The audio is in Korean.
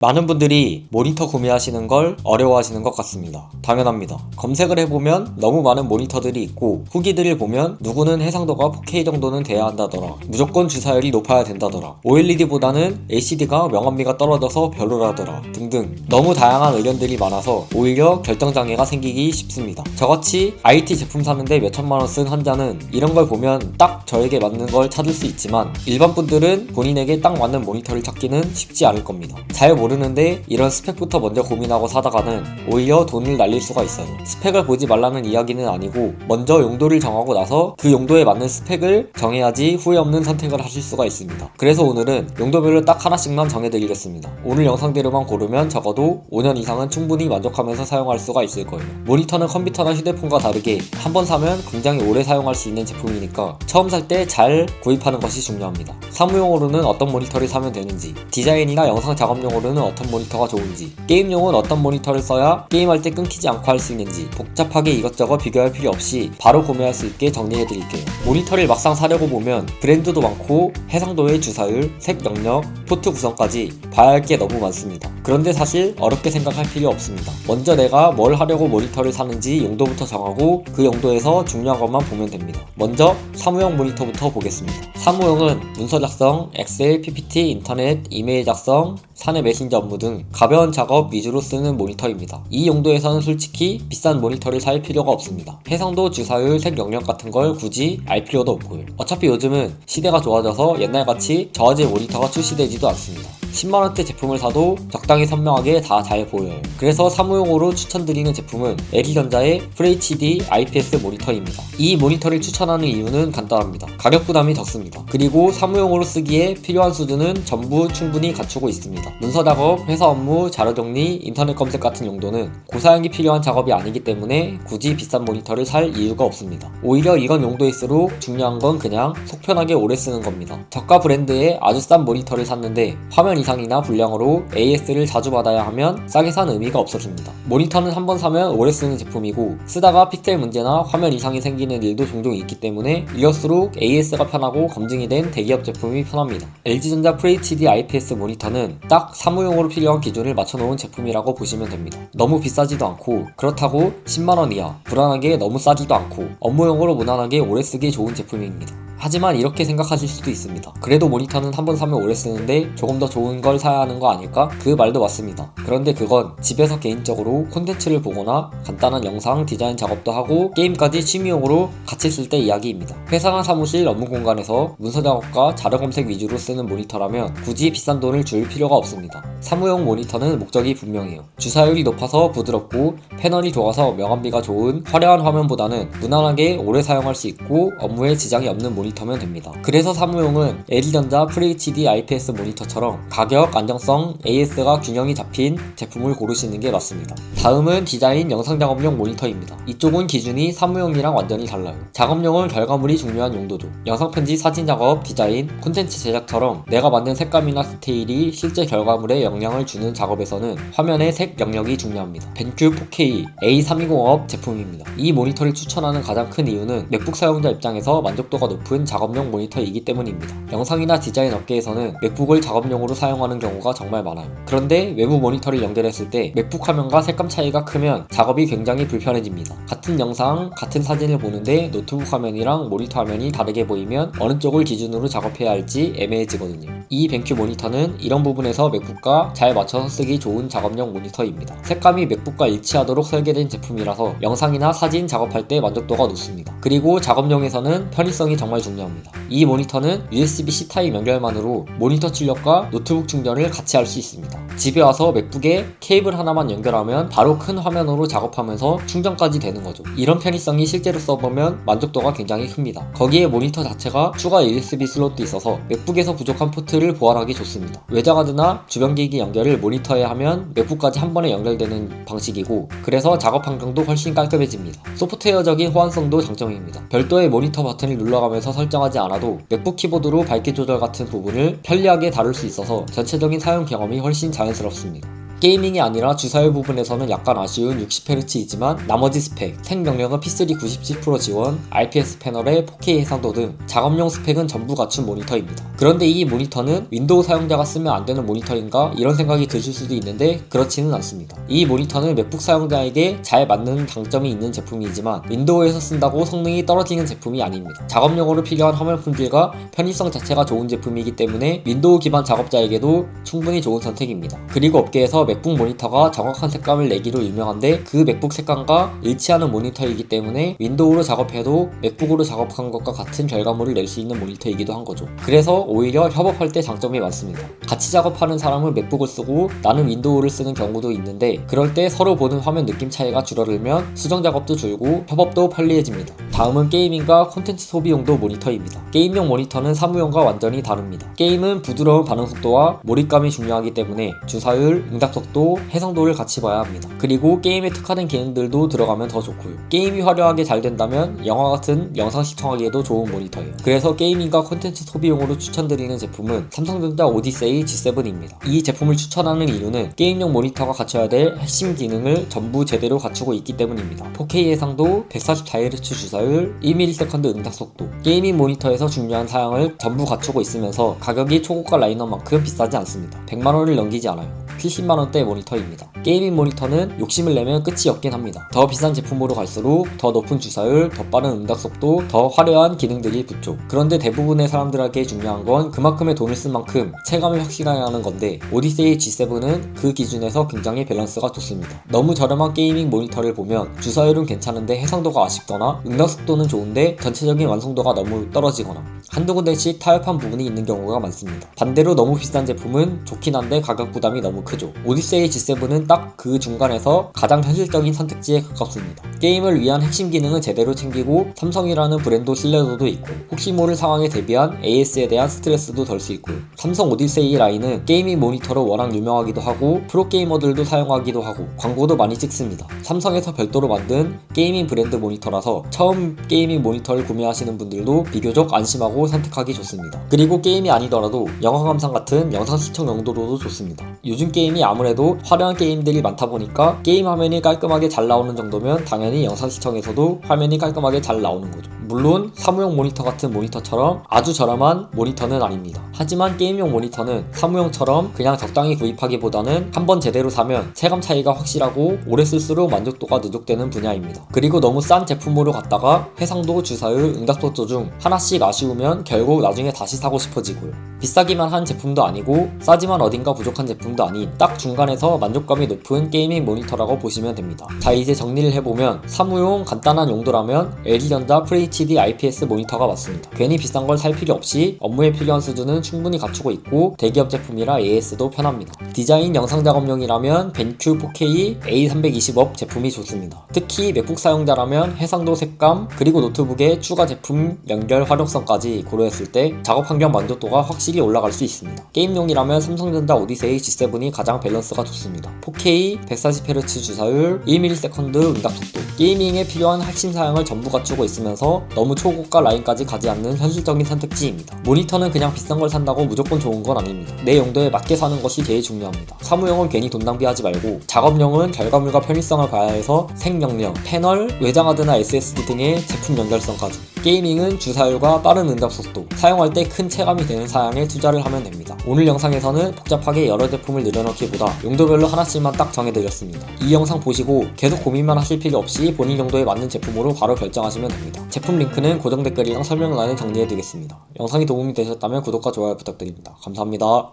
많은 분들이 모니터 구매하시는 걸 어려워하시는 것 같습니다. 당연합니다. 검색을 해보면 너무 많은 모니터들이 있고 후기들을 보면 누구는 해상도가 4K 정도는 돼야 한다더라, 무조건 주사율이 높아야 된다더라, OLED보다는 LCD가 명암비가 떨어져서 별로라더라 등등 너무 다양한 의견들이 많아서 오히려 결정장애가 생기기 쉽습니다. 저같이 IT 제품 사는데 몇천만원 쓴 환자는 이런 걸 보면 딱 저에게 맞는 걸 찾을 수 있지만 일반 분들은 본인에게 딱 맞는 모니터를 찾기는 쉽지 않을 겁니다. 잘 모르는데 이런 스펙부터 먼저 고민하고 사다가는 오히려 돈을 날릴 수가 있어요. 스펙을 보지 말라는 이야기는 아니고 먼저 용도를 정하고 나서 그 용도에 맞는 스펙을 정해야지 후회 없는 선택을 하실 수가 있습니다. 그래서 오늘은 용도별로 딱 하나씩만 정해드리겠습니다. 오늘 영상대로만 고르면 적어도 5년 이상은 충분히 만족하면서 사용할 수가 있을 거예요. 모니터는 컴퓨터나 휴대폰과 다르게 한번 사면 굉장히 오래 사용할 수 있는 제품이니까 처음 살 때 잘 구입하는 것이 중요합니다. 사무용으로는 어떤 모니터를 사면 되는지, 디자인이나 영상 작업용으로는 어떤 모니터가 좋은지, 게임용은 어떤 모니터를 써야 게임할 때 끊기지 않고 할 수 있는지 복잡하게 이것저것 비교할 필요 없이 바로 구매할 수 있게 정리해드릴게요. 모니터를 막상 사려고 보면 브랜드도 많고 해상도의 주사율, 색 영역, 포트 구성까지 봐야 할 게 너무 많습니다. 그런데 사실 어렵게 생각할 필요 없습니다. 먼저 내가 뭘 하려고 모니터를 사는지 용도부터 정하고 그 용도에서 중요한 것만 보면 됩니다. 먼저 사무용 모니터부터 보겠습니다. 사무용은 문서 작성, 엑셀, PPT, 인터넷, 이메일 작성, 사내 메신저 업무 등 가벼운 작업 위주로 쓰는 모니터입니다. 이 용도에서는 솔직히 비싼 모니터를 살 필요가 없습니다. 해상도, 주사율, 색 영역 같은 걸 굳이 알 필요도 없고요. 어차피 요즘은 시대가 좋아져서 옛날같이 저화질 모니터가 출시되지도 않습니다. 10만원대 제품을 사도 적당히 선명하게 다 잘 보여요. 그래서 사무용으로 추천드리는 제품은 LG전자의 FHD IPS 모니터입니다. 이 모니터를 추천하는 이유는 간단합니다. 가격 부담이 적습니다. 그리고 사무용으로 쓰기에 필요한 수준은 전부 충분히 갖추고 있습니다. 문서 작업, 회사 업무, 자료 정리, 인터넷 검색 같은 용도는 고사양이 필요한 작업이 아니기 때문에 굳이 비싼 모니터를 살 이유가 없습니다. 오히려 이런 용도일수록 중요한 건 그냥 속 편하게 오래 쓰는 겁니다. 저가 브랜드의 아주 싼 모니터를 샀는데 화면 이상이나 불량으로 AS를 자주 받아야 하면 싸게 산 의미가 없어집니다. 모니터는 한번 사면 오래 쓰는 제품이고 쓰다가 픽셀 문제나 화면 이상이 생기는 일도 종종 있기 때문에 이럴수록 AS가 편하고 검증이 된 대기업 제품이 편합니다. LG전자 FHD IPS 모니터는 딱 사무용으로 필요한 기준을 맞춰놓은 제품이라고 보시면 됩니다. 너무 비싸지도 않고 그렇다고 10만원 이하, 불안하게 너무 싸지도 않고 업무용으로 무난하게 오래 쓰기 좋은 제품입니다. 하지만 이렇게 생각하실 수도 있습니다. 그래도 모니터는 한번 사면 오래 쓰는데 조금 더 좋은 걸 사야 하는 거 아닐까? 그 말도 맞습니다. 그런데 그건 집에서 개인적으로 콘텐츠를 보거나 간단한 영상 디자인 작업도 하고 게임까지 취미용으로 같이 쓸 때 이야기입니다. 회사나 사무실 업무 공간에서 문서 작업과 자료 검색 위주로 쓰는 모니터라면 굳이 비싼 돈을 줄 필요가 없습니다. 사무용 모니터는 목적이 분명해요. 주사율이 높아서 부드럽고 패널이 좋아서 명암비가 좋은 화려한 화면보다는 무난하게 오래 사용할 수 있고 업무에 지장이 없는 모니터면 됩니다. 그래서 사무용은 LG전자 FHD IPS 모니터처럼 가격, 안정성, AS가 균형이 잡힌 제품을 고르시는 게 맞습니다. 다음은 디자인, 영상 작업용 모니터입니다. 이쪽은 기준이 사무용이랑 완전히 달라요. 작업용은 결과물이 중요한 용도죠. 영상 편집, 사진 작업, 디자인, 콘텐츠 제작처럼 내가 만든 색감이나 스테일이 실제 결과물에 영향을 주는 작업에서는 화면의 색 영역이 중요합니다. 벤큐 4K A320업 제품입니다. 이 모니터를 추천하는 가장 큰 이유는 맥북 사용자 입장에서 만족도가 높은 작업용 모니터이기 때문입니다. 영상이나 디자인 업계에서는 맥북을 작업용으로 사용하는 경우가 정말 많아요. 그런데 외부 모니터를 연결했을 때 맥북 화면과 색감 차이가 크면 작업이 굉장히 불편해집니다. 같은 영상, 같은 사진을 보는데 노트북 화면이랑 모니터 화면이 다르게 보이면 어느 쪽을 기준으로 작업해야 할지 애매해지거든요. 이 벤큐 모니터는 이런 부분에서 맥북과 잘 맞춰서 쓰기 좋은 작업용 모니터입니다. 색감이 맥북과 일치하도록 설계된 제품이라서 영상이나 사진 작업할 때 만족도가 높습니다. 그리고 작업용에서는 편의성이 정말 중요합니다. 이 모니터는 USB-C 타입 연결만으로 모니터 출력과 노트북 충전을 같이 할 수 있습니다. 집에 와서 맥북에 케이블 하나만 연결하면 바로 큰 화면으로 작업하면서 충전까지 되는 거죠. 이런 편의성이 실제로 써보면 만족도가 굉장히 큽니다. 거기에 모니터 자체가 추가 USB 슬롯도 있어서 맥북에서 부족한 포트를 보완하기 좋습니다. 외장하드나 주변 기기 연결을 모니터에 하면 맥북까지 한 번에 연결되는 방식이고 그래서 작업 환경도 훨씬 깔끔해집니다. 소프트웨어적인 호환성도 장점입니다. 별도의 모니터 버튼을 눌러가면서 설정하지 않아도 맥북 키보드로 밝기 조절 같은 부분을 편리하게 다룰 수 있어서 전체적인 사용 경험이 훨씬 자연스럽습니다. 게이밍이 아니라 주사율 부분에서는 약간 아쉬운 60Hz이지만 나머지 스펙, 생명력은 P3 97% 지원, IPS 패널에 4K 해상도 등 작업용 스펙은 전부 갖춘 모니터입니다. 그런데 이 모니터는 윈도우 사용자가 쓰면 안 되는 모니터인가 이런 생각이 드실 수도 있는데 그렇지는 않습니다. 이 모니터는 맥북 사용자에게 잘 맞는 장점이 있는 제품이지만 윈도우에서 쓴다고 성능이 떨어지는 제품이 아닙니다. 작업용으로 필요한 화면 품질과 편의성 자체가 좋은 제품이기 때문에 윈도우 기반 작업자에게도 충분히 좋은 선택입니다. 그리고 업계에서 맥북 모니터가 정확한 색감을 내기로 유명한데 그 맥북 색감과 일치하는 모니터이기 때문에 윈도우로 작업해도 맥북으로 작업한 것과 같은 결과물을 낼 수 있는 모니터이기도 한 거죠. 그래서 오히려 협업할 때 장점이 많습니다. 같이 작업하는 사람은 맥북을 쓰고 나는 윈도우를 쓰는 경우도 있는데 그럴 때 서로 보는 화면 느낌 차이가 줄어들면 수정 작업도 줄고 협업도 편리해집니다. 다음은 게이밍과 콘텐츠 소비 용도 모니터입니다. 게임용 모니터는 사무용과 완전히 다릅니다. 게임은 부드러운 반응 속도와 몰입감이 중요하기 때문에 주사율, 응답 속도, 해상도를 같이 봐야 합니다. 그리고 게임에 특화된 기능들도 들어가면 더 좋고요. 게임이 화려하게 잘 된다면 영화 같은 영상 시청하기에도 좋은 모니터예요. 그래서 게이밍과 콘텐츠 소비용으로 추천드리는 제품은 삼성전자 오디세이 G7입니다. 이 제품을 추천하는 이유는 게임용 모니터가 갖춰야 될 핵심 기능을 전부 제대로 갖추고 있기 때문입니다. 4K 해상도, 144Hz 주사율, 1ms 응답 속도, 게이밍 모니터에서 중요한 사양을 전부 갖추고 있으면서 가격이 초고가 라인업만큼 비싸지 않습니다. 100만원을 넘기지 않아요. 70만원대 모니터입니다. 게이밍 모니터는 욕심을 내면 끝이 없긴 합니다. 더 비싼 제품으로 갈수록 더 높은 주사율, 더 빠른 응답 속도, 더 화려한 기능들이 붙죠. 그런데 대부분의 사람들에게 중요한 건 그만큼의 돈을 쓴 만큼 체감이 확실해야 하는 건데 오디세이 G7은 그 기준에서 굉장히 밸런스가 좋습니다. 너무 저렴한 게이밍 모니터를 보면 주사율은 괜찮은데 해상도가 아쉽거나 응답 속도는 좋은데 전체적인 완성도가 너무 떨어지거나 한두 군데씩 타협한 부분이 있는 경우가 많습니다. 반대로 너무 비싼 제품은 좋긴 한데 가격 부담이 너무 크죠. 오디세이 G7은 딱 그 중간에서 가장 현실적인 선택지에 가깝습니다. 게임을 위한 핵심 기능은 제대로 챙기고 삼성이라는 브랜드 신뢰도도 있고 혹시 모를 상황에 대비한 AS에 대한 스트레스도 덜 수 있고요. 삼성 오디세이 라인은 게이밍 모니터로 워낙 유명하기도 하고 프로게이머들도 사용하기도 하고 광고도 많이 찍습니다. 삼성에서 별도로 만든 게이밍 브랜드 모니터라서 처음 게이밍 모니터를 구매하시는 분들도 비교적 안심하고 선택하기 좋습니다. 그리고 게임이 아니더라도 영화 감상 같은 영상 시청 용도로도 좋습니다. 요즘 게임이 아무래도 화려한 게임들이 많다 보니까 게임 화면이 깔끔하게 잘 나오는 정도면 당연히 영상 시청에서도 화면이 깔끔하게 잘 나오는 거죠. 물론 사무용 모니터 같은 모니터처럼 아주 저렴한 모니터는 아닙니다. 하지만 게임용 모니터는 사무용처럼 그냥 적당히 구입하기보다는 한번 제대로 사면 체감 차이가 확실하고 오래 쓸수록 만족도가 누적되는 분야입니다. 그리고 너무 싼 제품으로 갔다가 해상도, 주사율, 응답 속도 중 하나씩 아쉬우면 결국 나중에 다시 사고 싶어지고요. 비싸기만 한 제품도 아니고 싸지만 어딘가 부족한 제품도 아닌 딱 중간에서 만족감이 높은 게이밍 모니터라고 보시면 됩니다. 자, 이제 정리를 해보면 사무용 간단한 용도라면 LG전자 FHD IPS 모니터가 맞습니다. 괜히 비싼 걸 살 필요 없이 업무에 필요한 수준은 충분히 갖추고 있고 대기업 제품이라 AS도 편합니다. 디자인 영상 작업용이라면 벤큐 4K A320업 제품이 좋습니다. 특히 맥북 사용자라면 해상도, 색감, 그리고 노트북의 추가 제품 연결 활용성까지 고려했을 때 작업 환경 만족도가 확실히 올라갈 수 있습니다. 게임용이라면 삼성전자 오디세이 G7이 가장 밸런스가 좋습니다. 4K 140Hz 주사율, 1ms 응답 속도, 게이밍에 필요한 핵심 사양을 전부 갖추고 있으면서 너무 초고가 라인까지 가지 않는 현실적인 선택지입니다. 모니터는 그냥 비싼 걸 산다고 무조건 좋은 건 아닙니다. 내 용도에 맞게 사는 것이 제일 중요합니다. 사무용은 괜히 돈 낭비하지 말고 작업용은 결과물과 편의성을 봐야 해서 생명력, 패널, 외장하드나 SSD 등의 제품 연결성까지, 게이밍은 주사율과 빠른 응답 속도, 사용할 때 큰 체감이 되는 사양에 투자를 하면 됩니다. 오늘 영상에서는 복잡하게 여러 제품을 늘여놓기보다 용도별로 하나씩만 딱 정해드렸습니다. 이 영상 보시고 계속 고민만 하실 필요 없이 본인 용도에 맞는 제품으로 바로 결정하시면 됩니다. 제품 링크는 고정 댓글이랑 설명란에 정리해두겠습니다. 영상이 도움이 되셨다면 구독과 좋아요 부탁드립니다. 감사합니다.